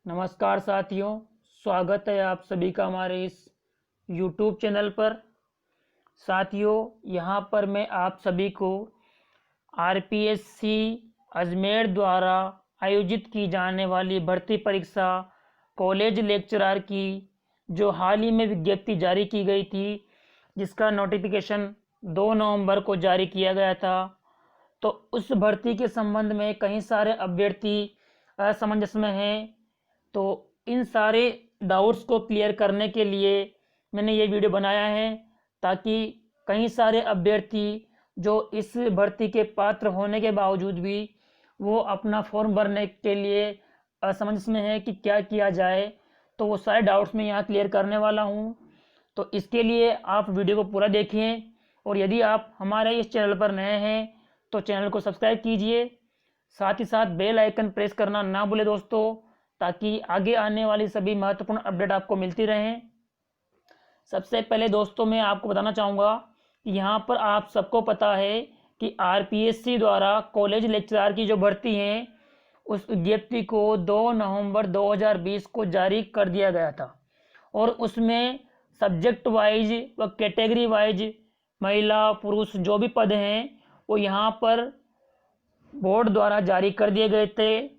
नमस्कार साथियों, स्वागत है आप सभी का हमारे इस YouTube चैनल पर। साथियों, यहाँ पर मैं आप सभी को आरपीएससी अजमेर द्वारा आयोजित की जाने वाली भर्ती परीक्षा कॉलेज लेक्चरर की जो हाल ही में विज्ञप्ति जारी की गई थी, जिसका नोटिफिकेशन 2 नवंबर को जारी किया गया था, तो उस भर्ती के संबंध में कई सारे अभ्यर्थी असमंजस में हैं। तो इन सारे डाउट्स को क्लियर करने के लिए मैंने ये वीडियो बनाया है, ताकि कई सारे अभ्यर्थी जो इस भर्ती के पात्र होने के बावजूद भी वो अपना फॉर्म भरने के लिए असमंजस में है कि क्या किया जाए, तो वो सारे डाउट्स मैं यहाँ क्लियर करने वाला हूँ। तो इसके लिए आप वीडियो को पूरा देखिए, और यदि आप हमारे इस चैनल पर नए हैं तो चैनल को सब्सक्राइब कीजिए, साथ ही साथ बेल आइकन प्रेस करना ना भूलें दोस्तों, ताकि आगे आने वाली सभी महत्वपूर्ण अपडेट आपको मिलती रहें। सबसे पहले दोस्तों मैं आपको बताना चाहूँगा कि यहाँ पर आप सबको पता है कि आरपीएससी द्वारा कॉलेज लेक्चरर की जो भर्ती है, उस विज्ञप्ति को 2 नवंबर 2020 को जारी कर दिया गया था, और उसमें सब्जेक्ट वाइज व कैटेगरी वाइज महिला पुरुष जो भी पद हैं वो यहाँ पर बोर्ड द्वारा जारी कर दिए गए थे।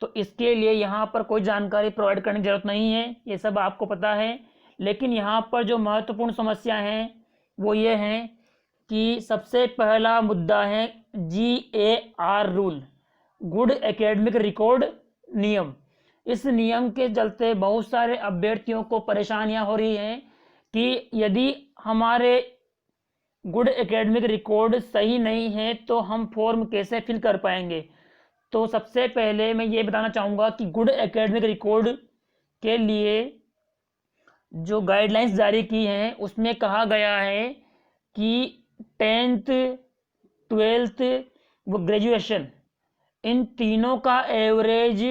तो इसके लिए यहाँ पर कोई जानकारी प्रोवाइड करने की जरूरत नहीं है, ये सब आपको पता है। लेकिन यहाँ पर जो महत्वपूर्ण समस्या हैं वो ये हैं कि सबसे पहला मुद्दा है GAR rule, good academic record नियम। इस नियम के चलते बहुत सारे अभ्यर्थियों को परेशानियां हो रही हैं कि यदि हमारे गुड एकेडमिक रिकॉर्ड सही नहीं है तो हम फॉर्म कैसे फिल कर पाएंगे। तो सबसे पहले मैं ये बताना चाहूँगा कि गुड एकेडमिक रिकॉर्ड के लिए जो गाइडलाइंस जारी की हैं उसमें कहा गया है कि 10th 12th व ग्रेजुएशन, इन तीनों का एवरेज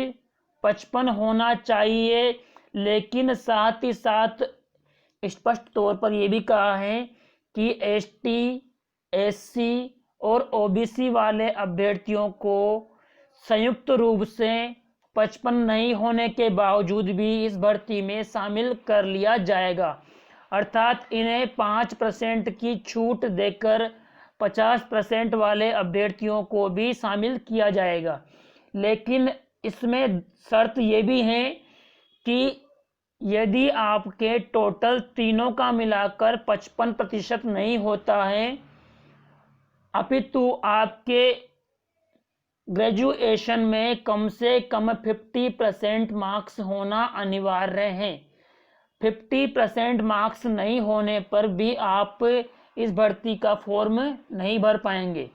55 होना चाहिए। लेकिन साथ ही साथ स्पष्ट तौर पर यह भी कहा है कि ST SC और OBC वाले अभ्यर्थियों को संयुक्त रूप से 55 नहीं होने के बावजूद भी इस भर्ती में शामिल कर लिया जाएगा, अर्थात इन्हें 5% की छूट देकर 50% वाले अभ्यर्थियों को भी शामिल किया जाएगा। लेकिन इसमें शर्त ये भी है कि यदि आपके टोटल तीनों का मिलाकर 55% नहीं होता है, अपितु आपके ग्रेजुएशन में कम से कम 50% मार्क्स होना अनिवार्य है। 50% मार्क्स नहीं होने पर भी आप इस भर्ती का फॉर्म नहीं भर पाएंगे।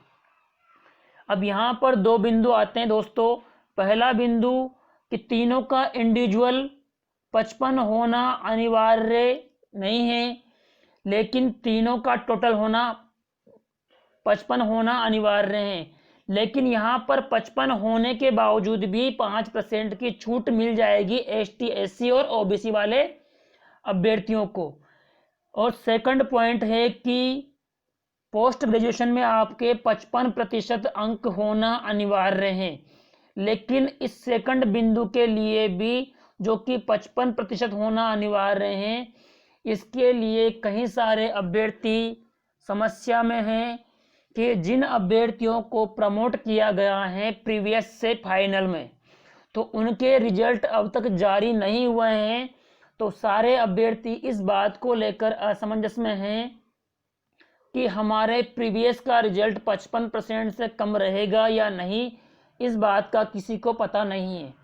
अब यहाँ पर 2 बिंदु आते हैं दोस्तों। पहला बिंदु कि तीनों का इंडिविजुअल 55 होना अनिवार्य नहीं है, लेकिन तीनों का टोटल होना 55 होना अनिवार्य है। लेकिन यहाँ पर 55 होने के बावजूद भी 5% की छूट मिल जाएगी ST SC और OBC वाले अभ्यर्थियों को। और सेकंड पॉइंट है कि पोस्ट ग्रेजुएशन में आपके 55% अंक होना अनिवार्य है। लेकिन इस सेकंड बिंदु के लिए भी, जो कि 55% होना अनिवार्य है, इसके लिए कई सारे अभ्यर्थी समस्या में हैं कि जिन अभ्यर्थियों को प्रमोट किया गया है प्रीवियस से फाइनल में, तो उनके रिजल्ट अब तक जारी नहीं हुए हैं। तो सारे अभ्यर्थी इस बात को लेकर असमंजस में हैं कि हमारे प्रीवियस का रिजल्ट 55% से कम रहेगा या नहीं, इस बात का किसी को पता नहीं है।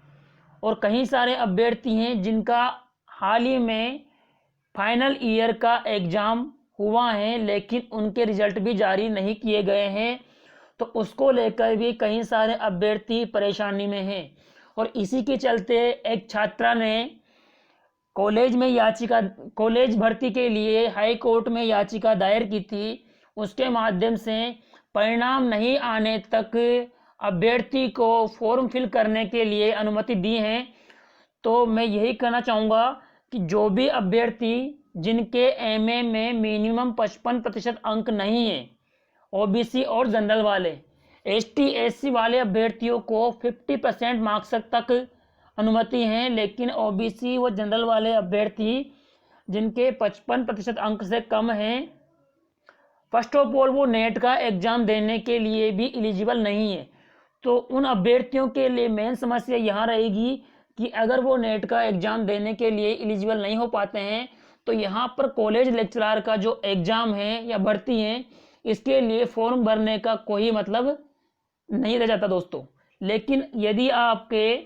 और कई सारे अभ्यर्थी हैं जिनका हाल ही में फाइनल ईयर का एग्ज़ाम हुआ है, लेकिन उनके रिजल्ट भी जारी नहीं किए गए हैं। तो उसको लेकर भी कई सारे अभ्यर्थी परेशानी में हैं। और इसी के चलते एक छात्रा ने कॉलेज भर्ती के लिए हाई कोर्ट में याचिका दायर की थी। उसके माध्यम से परिणाम नहीं आने तक अभ्यर्थी को फॉर्म फिल करने के लिए अनुमति दी है। तो मैं यही कहना चाहूँगा कि जो भी अभ्यर्थी जिनके MA में मिनिमम 55% अंक नहीं है, OBC और जनरल वाले, ST SC वाले अभ्यर्थियों को 50% मार्क्स तक अनुमति है, लेकिन ओबीसी व जनरल वाले अभ्यर्थी जिनके 55% अंक से कम हैं, फर्स्ट ऑफ ऑल वो नेट का एग्ज़ाम देने के लिए भी एलिजिबल नहीं है। तो उन अभ्यर्थियों के लिए मेन समस्या यहाँ रहेगी कि अगर वो नेट का एग्ज़ाम देने के लिए एलिजिबल नहीं हो पाते हैं तो यहाँ पर कॉलेज लेक्चरर का जो एग्ज़ाम है या भर्ती है, इसके लिए फॉर्म भरने का कोई मतलब नहीं रह जाता दोस्तों। लेकिन यदि आपके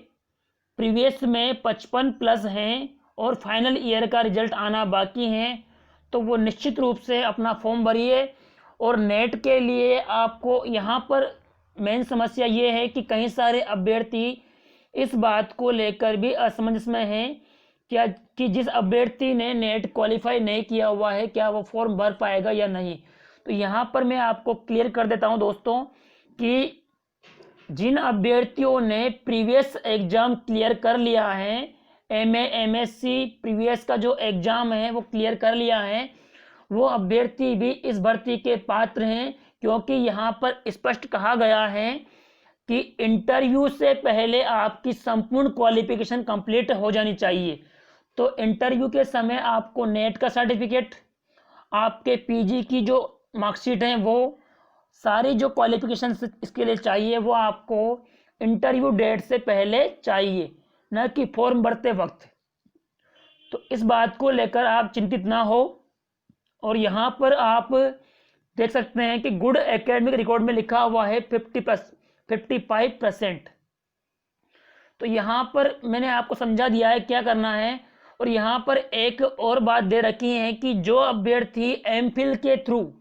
प्रीवियस में 55 प्लस हैं और फाइनल ईयर का रिजल्ट आना बाकी है तो वो निश्चित रूप से अपना फॉर्म भरिए। और नेट के लिए आपको यहाँ पर मेन समस्या ये है कि कई सारे अभ्यर्थी इस बात को लेकर भी असमंजस में हैं क्या कि जिस अभ्यर्थी ने नेट क्वालिफाई नहीं किया हुआ है क्या वो फॉर्म भर पाएगा या नहीं। तो यहाँ पर मैं आपको क्लियर कर देता हूँ दोस्तों कि जिन अभ्यर्थियों ने प्रीवियस एग्ज़ाम क्लियर कर लिया है, एमए एमएससी प्रीवियस का जो एग्ज़ाम है वो क्लियर कर लिया है, वो अभ्यर्थी भी इस भर्ती के पात्र हैं, क्योंकि यहाँ पर स्पष्ट कहा गया है कि इंटरव्यू से पहले आपकी संपूर्ण क्वालिफिकेशन कंप्लीट हो जानी चाहिए। तो इंटरव्यू के समय आपको नेट का सर्टिफिकेट, आपके पीजी की जो मार्कशीट हैं, वो सारी जो क्वालिफिकेशन इसके लिए चाहिए वो आपको इंटरव्यू डेट से पहले चाहिए, न कि फॉर्म भरते वक्त। तो इस बात को लेकर आप चिंतित ना हो। और यहाँ पर आप देख सकते हैं कि गुड एकेडमिक रिकॉर्ड में लिखा हुआ है 55%। तो यहाँ पर मैंने आपको समझा दिया है क्या करना है। और यहाँ पर एक और बात दे रखी है कि जो अभ्यर्थी एमफिल के थ्रू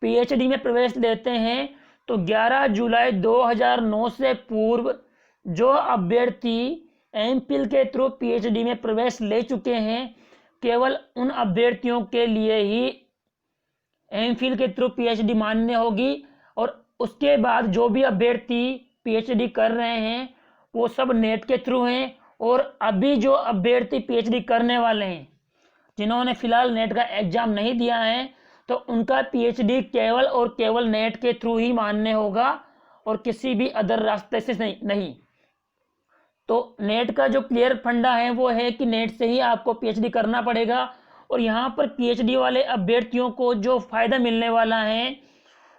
पीएचडी में प्रवेश लेते हैं तो 11 जुलाई 2009 से पूर्व जो अभ्यर्थी एमफिल के थ्रू पीएचडी में प्रवेश ले चुके हैं, केवल उन अभ्यर्थियों के लिए ही एमफिल के थ्रू पीएचडी मान्य होगी। और उसके बाद जो भी अभ्यर्थी पीएचडी कर रहे हैं वो सब नेट के थ्रू हैं। और अभी जो अभ्यर्थी पीएचडी करने वाले हैं जिन्होंने फिलहाल नेट का एग्जाम नहीं दिया है तो उनका पीएचडी केवल और केवल नेट के थ्रू ही मान्य होगा और किसी भी अदर रास्ते से नहीं। तो नेट का जो क्लियर फंडा है वो है कि नेट से ही आपको पीएचडी करना पड़ेगा। और यहाँ पर पीएचडी वाले अभ्यर्थियों को जो फ़ायदा मिलने वाला है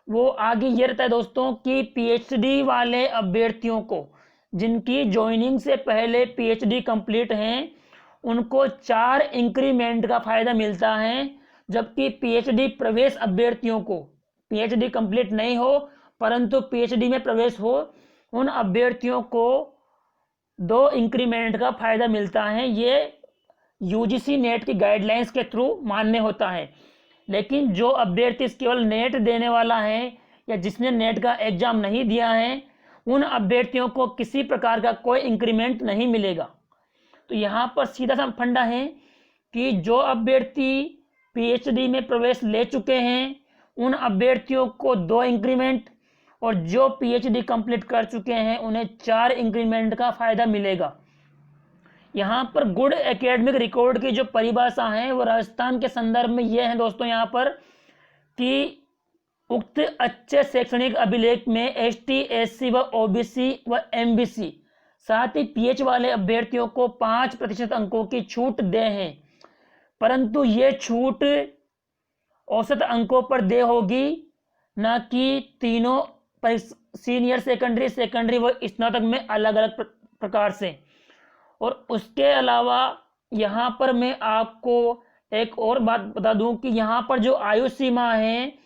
वो आगे ये रहता है दोस्तों कि पीएचडी वाले अभ्यर्थियों को जिनकी ज्वाइनिंग से पहले पीएचडी कंप्लीट हैं उनको 4 इंक्रीमेंट का फ़ायदा मिलता है, जबकि पीएचडी प्रवेश अभ्यर्थियों को पीएचडी कंप्लीट नहीं हो परंतु पीएचडी में प्रवेश हो उन अभ्यर्थियों को 2 इंक्रीमेंट का फ़ायदा मिलता है। ये यूजीसी नेट की गाइडलाइंस के थ्रू मान्य होता है। लेकिन जो अभ्यर्थी केवल नेट देने वाला है या जिसने नेट का एग्ज़ाम नहीं दिया है उन अभ्यर्थियों को किसी प्रकार का कोई इंक्रीमेंट नहीं मिलेगा। तो यहाँ पर सीधा सा फंडा है कि जो अभ्यर्थी पीएचडी में प्रवेश ले चुके हैं उन अभ्यर्थियों को 2 इंक्रीमेंट और जो पीएचडी कंप्लीट कर चुके हैं उन्हें 4 इंक्रीमेंट का फ़ायदा मिलेगा। यहाँ पर गुड एकेडमिक रिकॉर्ड की जो परिभाषा है वो राजस्थान के संदर्भ में ये है दोस्तों यहाँ पर कि उक्त अच्छे शैक्षणिक अभिलेख में एसटी, एससी व ओबीसी व एमबीसी साथ ही पीएच वाले अभ्यर्थियों को 5% अंकों की छूट दे हैं, परंतु ये छूट औसत अंकों पर दे होगी, न कि तीनों सीनियर सेकेंडरी व स्नातक में अलग अलग प्रकार से। और उसके अलावा यहाँ पर मैं आपको एक और बात बता दूं कि यहाँ पर जो आयु सीमा है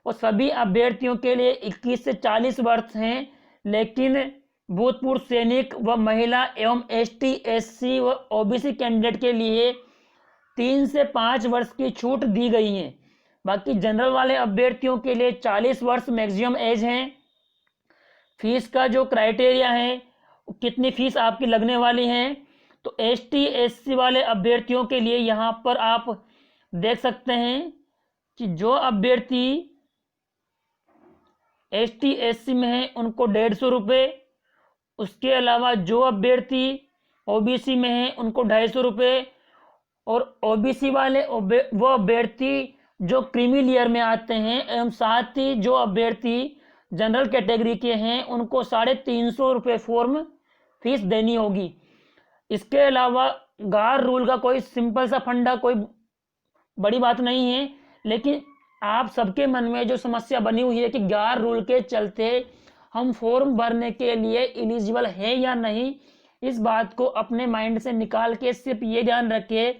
वो सभी अभ्यर्थियों के लिए 21 से 40 वर्ष हैं, लेकिन भूतपूर्व सैनिक व महिला एवं एसटी, एससी व ओबीसी कैंडिडेट के लिए 3 से 5 वर्ष की छूट दी गई है। बाकी जनरल वाले अभ्यर्थियों के लिए 40 वर्ष मैक्सिमम एज है। फीस का जो क्राइटेरिया है कितनी फीस आपकी लगने वाली है, तो एसटी, एससी वाले अभ्यर्थियों के लिए यहाँ पर आप देख सकते हैं कि जो अभ्यर्थी एसटी, एससी में है उनको 150 रुपये, उसके अलावा जो अभ्यर्थी ओबीसी में है उनको 250 रुपये, और ओबीसी वाले वो अभ्यर्थी जो क्रीमी लेयर में आते हैं एवं साथ ही जो अभ्यर्थी जनरल कैटेगरी के हैं उनको 350 रुपये फॉर्म फीस देनी होगी। इसके अलावा गार रूल का कोई सिंपल सा फंडा कोई बड़ी बात नहीं है, लेकिन आप सबके मन में जो समस्या बनी हुई है कि गार रूल के चलते हम फॉर्म भरने के लिए एलिजिबल हैं या नहीं, इस बात को अपने माइंड से निकाल के सिर्फ ये ध्यान रखिए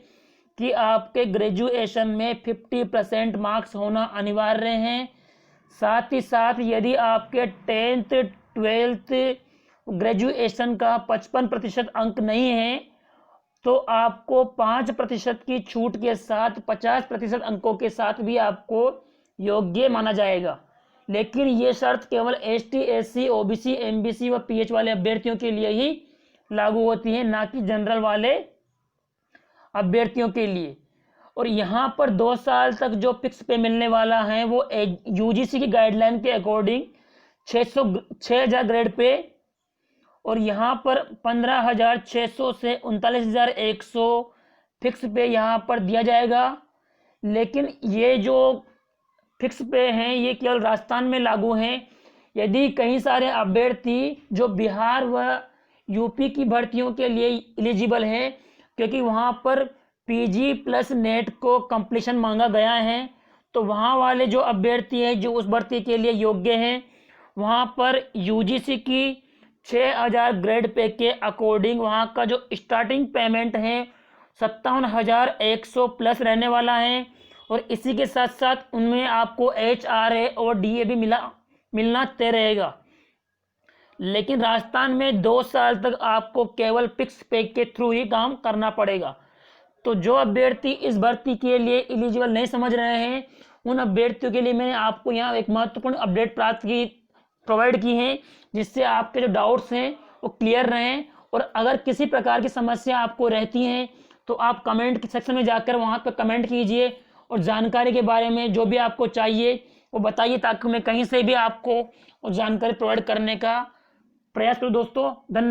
कि आपके ग्रेजुएशन में 50% मार्क्स होना अनिवार्य हैं। साथ ही साथ यदि आपके 10th 12th ग्रेजुएशन का 55% अंक नहीं है तो आपको 5% की छूट के साथ 50% अंकों के साथ भी आपको योग्य माना जाएगा। लेकिन ये शर्त केवल ST SC OBC MBC व PH वाले अभ्यर्थियों के लिए ही लागू होती है, ना कि जनरल वाले अभ्यर्थियों के लिए। और यहाँ पर 2 साल तक जो फिक्स पे मिलने वाला है वो UGC की गाइडलाइन के अकॉर्डिंग 6,000 ग्रेड पे, और यहाँ पर 15,600 से 39,100 फिक्स पे यहाँ पर दिया जाएगा। लेकिन ये जो फिक्स पे हैं ये केवल राजस्थान में लागू हैं। यदि कई सारे अभ्यर्थी जो बिहार व यूपी की भर्तियों के लिए एलिजिबल हैं, क्योंकि वहाँ पर PG प्लस नेट को कंप्लीशन मांगा गया है, तो वहाँ वाले जो अभ्यर्थी हैं जो उस भर्ती के लिए योग्य हैं, वहाँ पर UGC की 6,000 ग्रेड पे के अकॉर्डिंग वहाँ का जो स्टार्टिंग पेमेंट है 57,100 प्लस रहने वाला है। और इसी के साथ साथ उनमें आपको HRA और DA भी मिलना तय रहेगा। लेकिन राजस्थान में 2 साल तक आपको केवल फिक्स पे के थ्रू ही काम करना पड़ेगा। तो जो अभ्यर्थी इस भर्ती के लिए एलिजिबल नहीं समझ रहे हैं, उन अभ्यर्थियों के लिए मैंने आपको यहाँ एक महत्वपूर्ण अपडेट प्रोवाइड की है, जिससे आपके जो डाउट्स हैं वो क्लियर रहें। और अगर किसी प्रकार की समस्या आपको रहती है तो आप कमेंट सेक्शन में जाकर वहाँ पर कमेंट कीजिए और जानकारी के बारे में जो भी आपको चाहिए वो बताइए, ताकि मैं कहीं से भी आपको जानकारी प्रोवाइड करने का प्रयास करूँ। दोस्तों धन्यवाद।